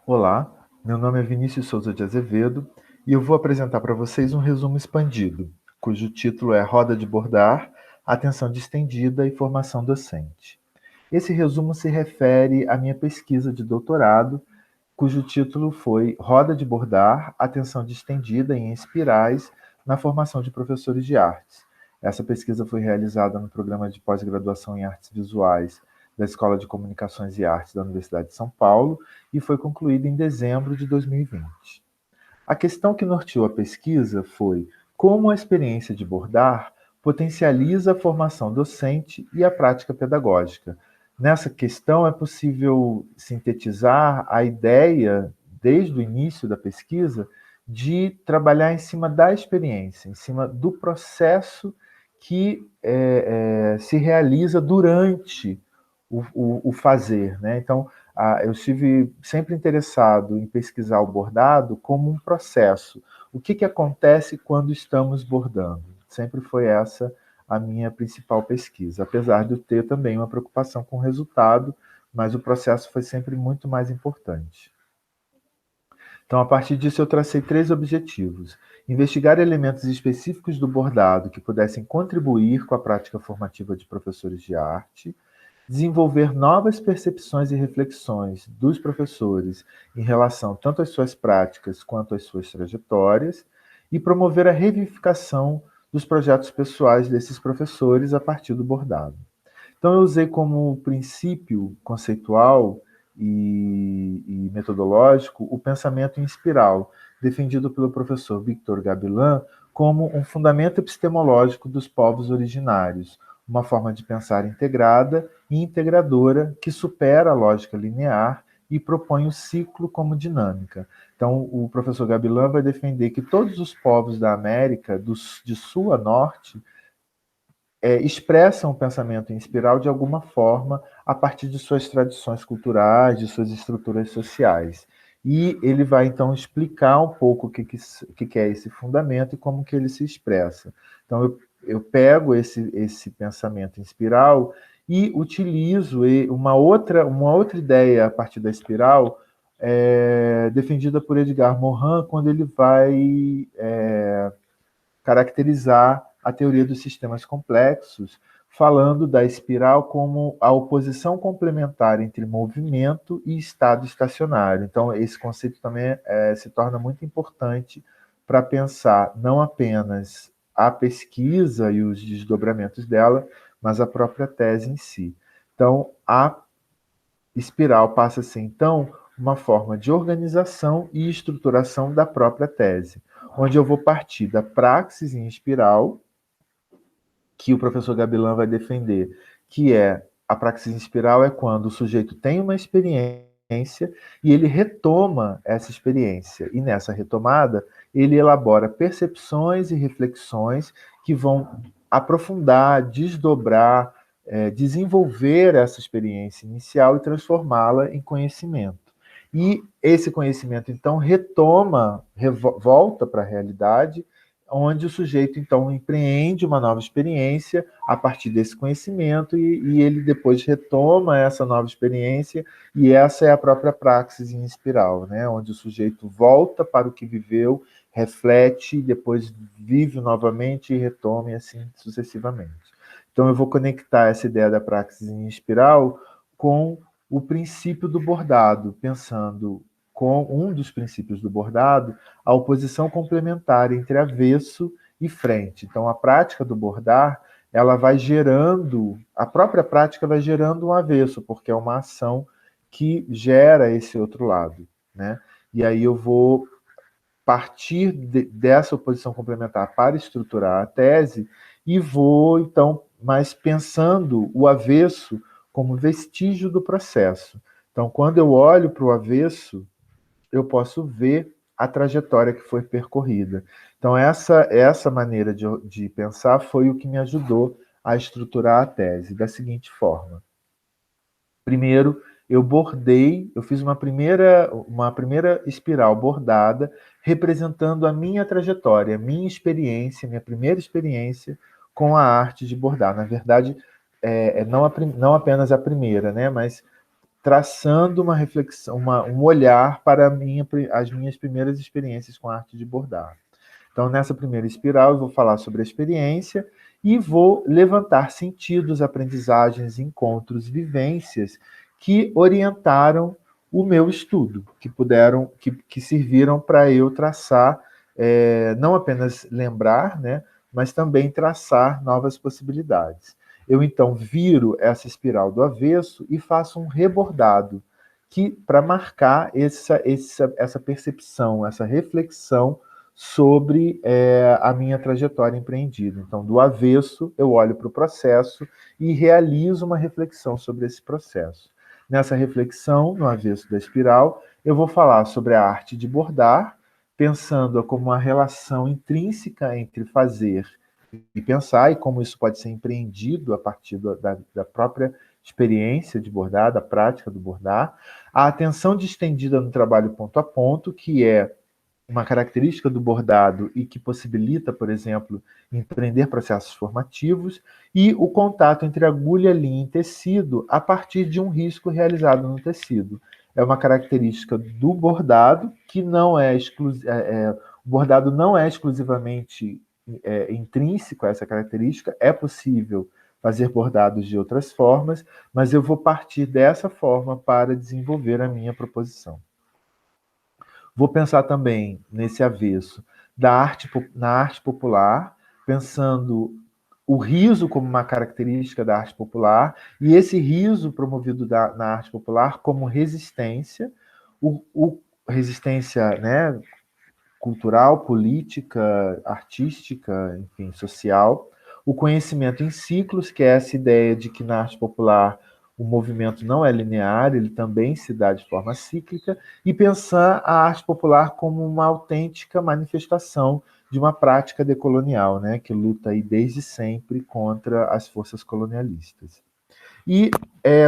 Olá, meu nome é Vinícius Souza de Azevedo e eu vou apresentar para vocês um resumo expandido, cujo título é Roda de Bordar, Atenção Distendida e Formação Docente. Esse resumo se refere à minha pesquisa de doutorado, cujo título foi Roda de Bordar, Atenção Distendida em Espirais na Formação de Professores de Artes. Essa pesquisa foi realizada no programa de pós-graduação em Artes Visuais da Escola de Comunicações e Artes da Universidade de São Paulo e foi concluída em dezembro de 2020. A questão que norteou a pesquisa foi como a experiência de bordar potencializa a formação docente e a prática pedagógica. Nessa questão, é possível sintetizar a ideia, desde o início da pesquisa, de trabalhar em cima da experiência, em cima do processo que se realiza durante o fazer. Né? Então, eu estive sempre interessado em pesquisar o bordado como um processo. O que acontece quando estamos bordando? Sempre foi essa a minha principal pesquisa, apesar de eu ter também uma preocupação com o resultado, mas o processo foi sempre muito mais importante. Então, a partir disso, eu tracei três objetivos: investigar elementos específicos do bordado que pudessem contribuir com a prática formativa de professores de arte, desenvolver novas percepções e reflexões dos professores em relação tanto às suas práticas quanto às suas trajetórias e promover a revivificação dos projetos pessoais desses professores a partir do bordado. Então, eu usei como princípio conceitual e metodológico o pensamento em espiral, defendido pelo professor Victor Gabilan como um fundamento epistemológico dos povos originários, uma forma de pensar integrada e integradora que supera a lógica linear e propõe o ciclo como dinâmica. Então, o professor Gabilan vai defender que todos os povos da América, de sul a norte, expressam o pensamento em espiral de alguma forma a partir de suas tradições culturais, de suas estruturas sociais. E ele vai, então, explicar um pouco o que é esse fundamento e como que ele se expressa. Então, eu pego esse pensamento em espiral e utilizo uma outra ideia a partir da espiral, defendida por Edgar Morin, quando ele vai caracterizar a teoria dos sistemas complexos, falando da espiral como a oposição complementar entre movimento e estado estacionário. Então, esse conceito também se torna muito importante para pensar não apenas a pesquisa e os desdobramentos dela, mas a própria tese em si. Então, a espiral passa a ser, então, uma forma de organização e estruturação da própria tese, onde eu vou partir da praxis em espiral, que o professor Gabilan vai defender, que é a praxis em espiral é quando o sujeito tem uma experiência e ele retoma essa experiência. E nessa retomada, ele elabora percepções e reflexões que vão aprofundar, desdobrar, desenvolver essa experiência inicial e transformá-la em conhecimento. E esse conhecimento, então, volta para a realidade, onde o sujeito, então, empreende uma nova experiência a partir desse conhecimento e ele depois retoma essa nova experiência, e essa é a própria praxis em espiral, né? Onde o sujeito volta para o que viveu, reflete, depois vive novamente e retoma, e assim sucessivamente. Então, eu vou conectar essa ideia da praxis em espiral com o princípio do bordado, pensando com um dos princípios do bordado, a oposição complementar entre avesso e frente. Então, a prática do bordar, ela vai gerando, a própria prática vai gerando um avesso, porque é uma ação que gera esse outro lado, né? E aí eu vou partir dessa oposição complementar para estruturar a tese e vou, então, mais pensando o avesso como vestígio do processo. Então, quando eu olho para o avesso, eu posso ver a trajetória que foi percorrida. Então, essa maneira de pensar foi o que me ajudou a estruturar a tese da seguinte forma. Primeiro, eu fiz uma primeira espiral bordada, representando a minha trajetória, a minha experiência, minha primeira experiência com a arte de bordar. Na verdade, não apenas a primeira, né, mas traçando uma reflexão, um olhar para as minhas primeiras experiências com a arte de bordar. Então, nessa primeira espiral, eu vou falar sobre a experiência e vou levantar sentidos, aprendizagens, encontros, vivências que orientaram o meu estudo, que serviram para eu traçar, não apenas lembrar, né, mas também traçar novas possibilidades. Eu então viro essa espiral do avesso e faço um rebordado, que para marcar essa percepção, essa reflexão sobre a minha trajetória empreendida. Então, do avesso, eu olho para o processo e realizo uma reflexão sobre esse processo. Nessa reflexão, no avesso da espiral, eu vou falar sobre a arte de bordar, pensando-a como uma relação intrínseca entre fazer e pensar, e como isso pode ser empreendido a partir da própria experiência de bordar, da prática do bordar. A atenção distendida no trabalho ponto a ponto, que é uma característica do bordado e que possibilita, por exemplo, empreender processos formativos, e o contato entre agulha, linha e tecido a partir de um risco realizado no tecido. É uma característica do bordado que não é o bordado não é exclusivamente intrínseco a essa característica, é possível fazer bordados de outras formas, mas eu vou partir dessa forma para desenvolver a minha proposição. Vou pensar também nesse avesso na arte popular, pensando o riso como uma característica da arte popular, e esse riso promovido na arte popular como resistência, resistência, né, cultural, política, artística, enfim, social. O conhecimento em ciclos, que é essa ideia de que na arte popular o movimento não é linear, ele também se dá de forma cíclica, e pensar a arte popular como uma autêntica manifestação de uma prática decolonial, né, que luta aí desde sempre contra as forças colonialistas. E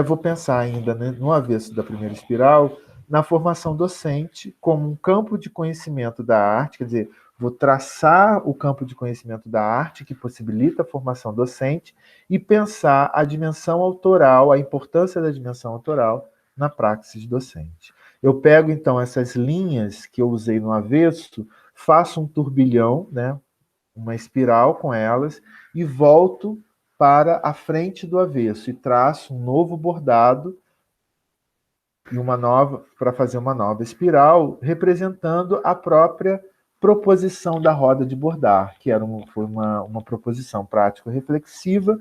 vou pensar ainda, né, no avesso da primeira espiral, na formação docente como um campo de conhecimento da arte, quer dizer, vou traçar o campo de conhecimento da arte que possibilita a formação docente e pensar a dimensão autoral, a importância da dimensão autoral na praxis docente. Eu pego, então, essas linhas que eu usei no avesso, faço um turbilhão, né, uma espiral com elas, e volto para a frente do avesso e traço um novo bordado e uma nova para fazer uma nova espiral, representando a própria proposição da roda de bordar, que foi uma proposição prático-reflexiva,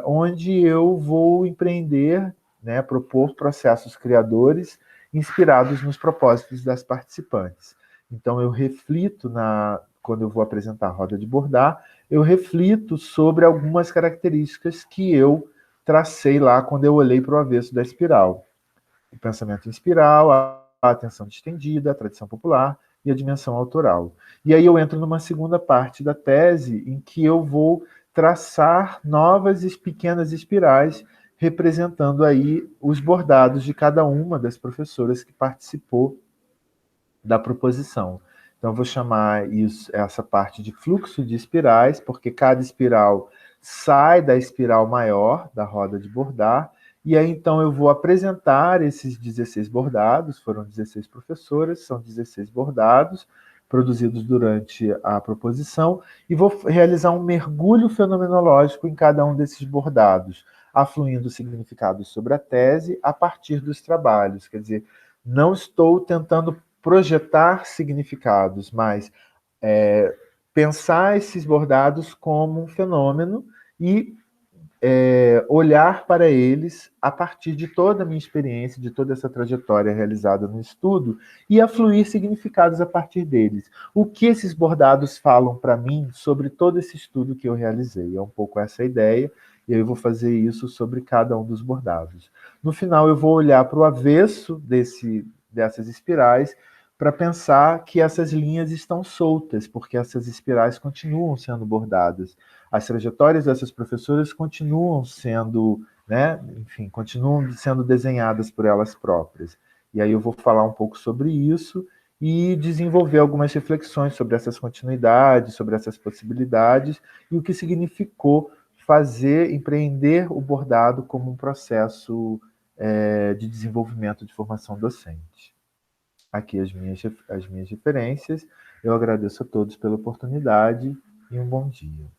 onde eu vou empreender, né, propor processos criadores inspirados nos propósitos das participantes. Então, eu reflito quando eu vou apresentar a roda de bordar, eu reflito sobre algumas características que eu tracei lá quando eu olhei para o avesso da espiral. O pensamento em espiral, a atenção distendida, a tradição popular e a dimensão autoral. E aí eu entro numa segunda parte da tese em que eu vou traçar novas e pequenas espirais representando aí os bordados de cada uma das professoras que participou da proposição. Então, eu vou chamar essa parte de fluxo de espirais, porque cada espiral sai da espiral maior da roda de bordar, e aí então eu vou apresentar esses 16 bordados, foram 16 professoras, são 16 bordados, produzidos durante a proposição, e vou realizar um mergulho fenomenológico em cada um desses bordados, afluindo significados sobre a tese a partir dos trabalhos. Quer dizer, não estou tentando projetar significados, mas pensar esses bordados como um fenômeno e olhar para eles a partir de toda a minha experiência, de toda essa trajetória realizada no estudo e afluir significados a partir deles. O que esses bordados falam para mim sobre todo esse estudo que eu realizei? É um pouco essa ideia, e aí eu vou fazer isso sobre cada um dos bordados. No final, eu vou olhar para o avesso dessas espirais para pensar que essas linhas estão soltas, porque essas espirais continuam sendo bordadas. As trajetórias dessas professoras continuam sendo, né, enfim, continuam sendo desenhadas por elas próprias. E aí eu vou falar um pouco sobre isso e desenvolver algumas reflexões sobre essas continuidades, sobre essas possibilidades e o que significou empreender o bordado como um processo de desenvolvimento de formação docente. Aqui as minhas referências. Eu agradeço a todos pela oportunidade e um bom dia.